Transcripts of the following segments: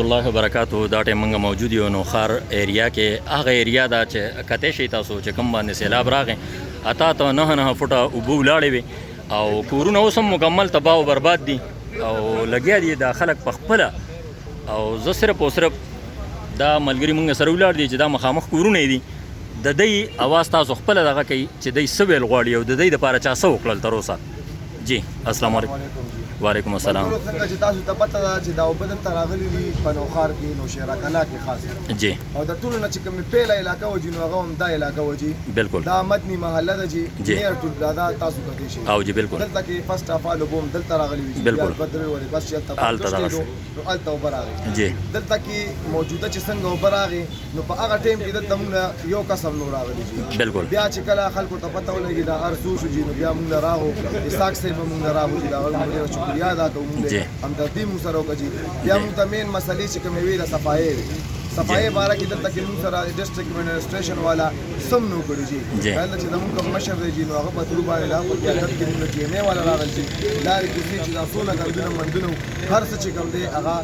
الله وبرکاتو. دا ټیم موږ موجود یو نو خار ایریا کې هغه ایریا دا چې کته شي تاسو چې کوم باندې سیلاب راغی اتا ته نه فوټه اوبه ولاړې وي او کورونه اوس هم مکمل تباہ او برباد دي او لګیا دي د خلک په خپله او زه صرف او صرف دا ملګري موږ سره ولاړ دي چې دا مخامخ کورونه دي د دې اواز تاسو خپله دغه کوي چې دی څه ویل غواړي او د دې دپاره چا څه وکړل تر اوسه. جی السلام علیکم. وعلیکم السلام. څنګه چې تاسو ته پته ده چې دا اوبه دلته راغلي دي په نوښار کې نوشیره کلا کې خاص جی او د ټولو نه چې کومې پیله علاقه وجي نو هغه هم دا علاقه وجي بالکل دا مدني محله ده چې نیر ټول دا تاسو کتلی شئ او جی بالکل دلته کې فرست اف آل اوبه هم دلته راغلي وي بالکل بدرې ولې بس چې نو هلته اوبه راغلي جی دلته کې موجوده چې څنګه اوبه راغلي نو په هغه ټایم کې دلته موږ یو قسم نو راغلي جي بالکل بیا چې کله خلکو ته پته ولګي دا ارزو شو جي نو بیا موږ راغو اساق صاحب موږ راغو چې دا موږ شکریا ادا کوو همدردي موږ سره وکړي بیا موږ ته مین مسلې چې کومې وي د صفایي باره کې دلته کې موږ سره ډسټرکټ ایډمنسټریشن والا سم نو کړي جي هلته چې زموږ کوم مشر دی جي نو هغه په ترو باندې لا په قیادت کې موږ کې نه والا راغلی جي لارې کوڅې چې دا څونه ګردونه مندونه هر څه چې کوم دی هغه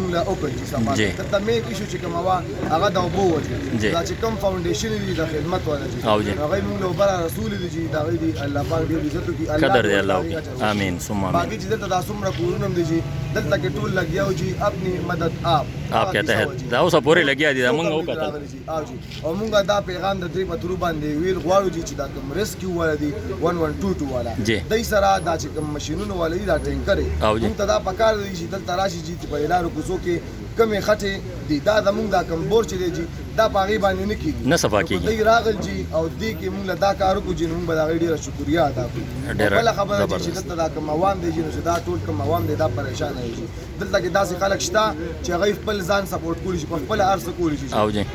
موږ لا وکړي چې صفایي دلته مین ایشو چې کومه وه هغه د اوبو وه دا چې کوم فاونډیشن دي د خدمت والا جي هغه موږ له اوبه رسول دي جي د هغوی دي الله پاک ډېر عزت وکړي قدر دی الله وکړي امین ثم امین. باقي چې دلته دا څومره کورونه هم دي جي دلته کې ټول لګیا وو جي اپنی مدد آپ کہتے ہیں دا اوسه پورې لګیا دي دا موږ وکتل او موږ دا پیغام د دې په ترو باندې ویل غواړو چې دا کوم ریسکیو والا دي 1122 والا دای سره دا چې کوم ماشینونه والا دي دا ټینکر موږ ته دا پکار دي چې دلته راشي چې په لارو کوڅو کې کمې خټې دي دا زموږ دا کوم بور چې دی جي دا په هغې باندې نه کېږي نه صفا کېږي دی راغل جي او دې کې موږ له دا کار وکړو چې موږ به د هغې ډېره شکریا ادا کړو بله خبره چې دلته دا کوم عوام دی جي نو چې دا ټول کوم عوام دی دا پریشانه وي دلته کې داسې خلک شته چې هغوی خپل ځان سپورټ کولی شي په خپله هر څه کولی شي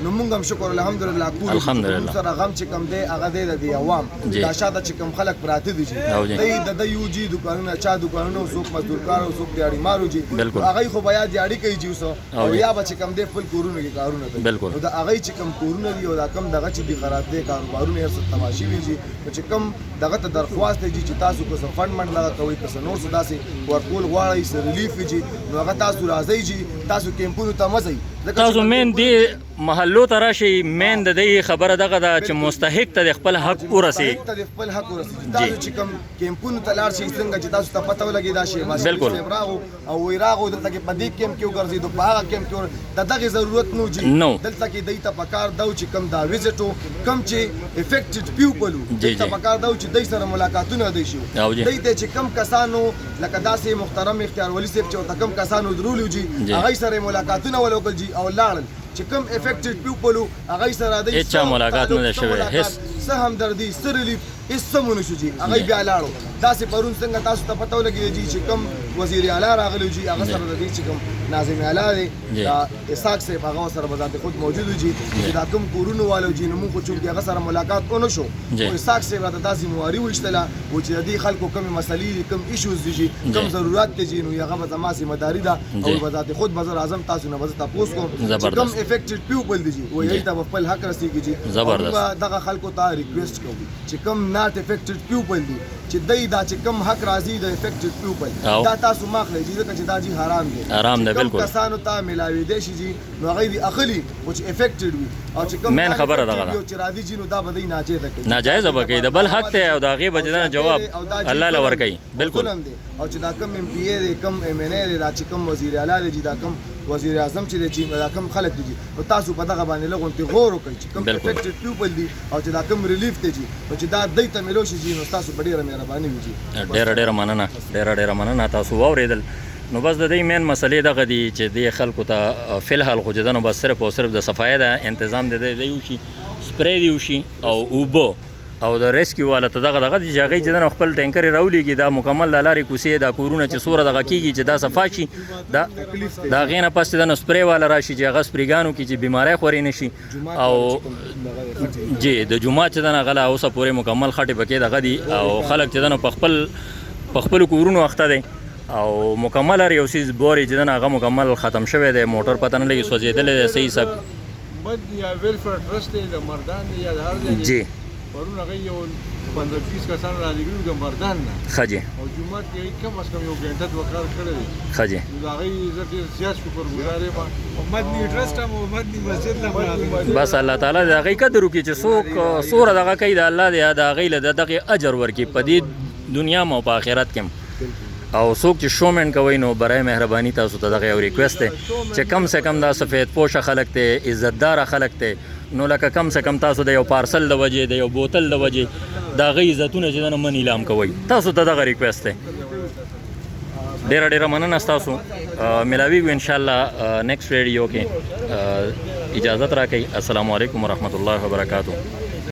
نو موږ هم شکر الحمدلله کولی شو موږ سره غم چې کوم دی هغه دی د دې عوام دا شاته چې کوم خلک پراته دي جي دی د ده یو جي دوکانونه چا دوکانونه څوک مزدورکار او څوک دیاړي مارو جي هغوی خو به یا دیاړي کوي جي اوس او یا به چې کوم دی خپل کورونه کې کارونه کوي نو د هغوی چې کوم کورونه دي او دا کم دغه چې دي خراب دی کاروبارونه یې څه تماشې وي جي نو چې کوم دغه ته درخواست دی چې تاسو که څه فنډ منډ دغه کوئ که څه نور څه داسې ورکول غواړئ څه ریلیف وي جي نو هغه تاسو راځئ جي تاسو کیمپونو ته مه ځئ تاسو مین دې محلو ته راشئ مین د دې خبره دغه ده چې مستحق ته د خپل حق ورسي خپل حق ورسي تاسو چې کوم کیمپونو ته لاړ شئ څنګه چې تاسو ته پته ولګي دا شی بالکل راغو او وی راغو دلته کې په دې کیمپ کې وګرځېدو په هغه کیمپ کې د دغې ضرورت نو جي دلته کې دوی ته پکار ده چې کوم دا ویزټ کم چې افیکټډ پیپل دوی ته پکار ده چې دوی سره ملاقاتونه دی شي دوی ته چې کم کسانو لکه داسې محترم اختیار ولی صاحب چې ورته کم کسانو درولي جي هغوی سره ملاقاتونه ولوکړل جي او لاړل چې کوم افیکټډ پیپل هغوی سره دی هېڅ چا ملاقات نه دی شوی څه همدردي څه ریلیف هېڅ څه ونه شو جي هغوی بیا لاړو داسې پرون څنګه تاسو ته پته ولګېده جي چې کوم وزیر اعلی راغلی جي هغه سره د دې چې کوم ناظم اعلی دی دا اسحاق صاحب هغه سره به ذات خود موجود و جي چې دا کوم کورونه والو جي نو موږ خو چونکې هغه سره ملاقات ونه شو خو اسحاق صاحب راته داسې مواري وویشتله و چې د دې خلکو کومې مسلې دي کوم ایشوز دي جي کوم ضرورت دی جي نو هغه به زما ذمهداري ده او به ذات خود به زه راځم تاسو نه به زه تپوس کوم چې کوم افیکټډ پیپل دي جي و هغوی ته به خپل حق رسېږي جي موږ دغه خلکو ته ریکویسټ کوو چې کوم ناټ افیکټډ پیپل دي چې دی دا چې کوم حق راځي د افیکټډ پیپل دا تاسو ما اخلئ جي ځکه چې دا جي حرام دی بالکل کسانو ته ملاوېدی شي جي نو هغوی دي اخلي خو چې افیکټډ وي او چې کوم مین خبره دغه ده چې راځي جي نو دا به دوی ناجایزه کوي ناجایزه به کوي د بل حق دی او د هغې به د جواب الله له ورکوي بالکل او چې دا کوم ایم پی ای دی کوم ایم این ای دی دا چې کوم وزیر اعلی دی جي دا کوم وزیر اعظم چې دی جي دا کوم خلک دي جي نو تاسو په دغه باندې لږ غونډې غور وکړئ چې کوم افیکټډ پیپل دي او چې دا کوم ریلیف دی جي نو چې دا دوی ته میلو شي جي نو تاسو په ډېره مهرباني وي جي ډېره مننه تاسو واورېدل نو بس د دې مین مسلې دغه دي چې دې خلکو ته فلحال خو چې ده نو بس صرف او صرف د صفایه ده انتظام د دی وشي سپری دی وشي او اوبه او د ریسکیو والا ته دغه دي چې هغوی چې دنه خپل ټینکر یې راولېږي دا مکمل د لارې کوڅې دا کورونه چې څومره دغه کېږي چې دا صفا شي د هغې نه پس چې دنه سپری والا راشي چې هغه سپریګانو کې چې بیماری خورې نه شي او جی د جومات چې دنه غله اوسه پورې مکمل خټې پکې دغه دي او خلک چې دنه په خپلو کورونو اخته دی او مکمل هر یو څیز بورې چې دنه هغه مکمل ختم شوی دی موټر پته نه لګي سوځېدلی دی صحیح سب بد یا ویلفیر ټرسټ دی د مردان دی یا د هر ځای جی پرون هغه یو 15-20 کسان رالیږلي د مردان نه ښه جي او جومات کې کم از کم یو ګنټه دوه کار کړی دی ښه جي نو د هغې زه ډېر زیات شکرګزار یم مدني ټرسټ هم مدني مسجد له راغلی بس الله تعالی د هغې قدر وکړي چې څوک څوره دغه کوي د الله د هغې له د دغې اجر ورکړي په دې دنیا م او په آخرت کې او څوک چې شومن کوي نو برای مهرباني تاسو ته دغه یو ریکویسټ دی چې کم سے کم دا سفید پوشه خلک دی عزتداره خلک دی نو لکه کم سے کم تاسو د یو پارسل د وجې د یو بوتل د وجې د هغې عزتونه چې دنه مه نیلام کوئ تاسو ته دغه ریکویسټ دی ډیره ډیره مننه ستاسو ملاویږو انشاءالله نیکسټ ویډیو کې اجازت راکئ السلام علیکم ورحمت الله وبرکاتو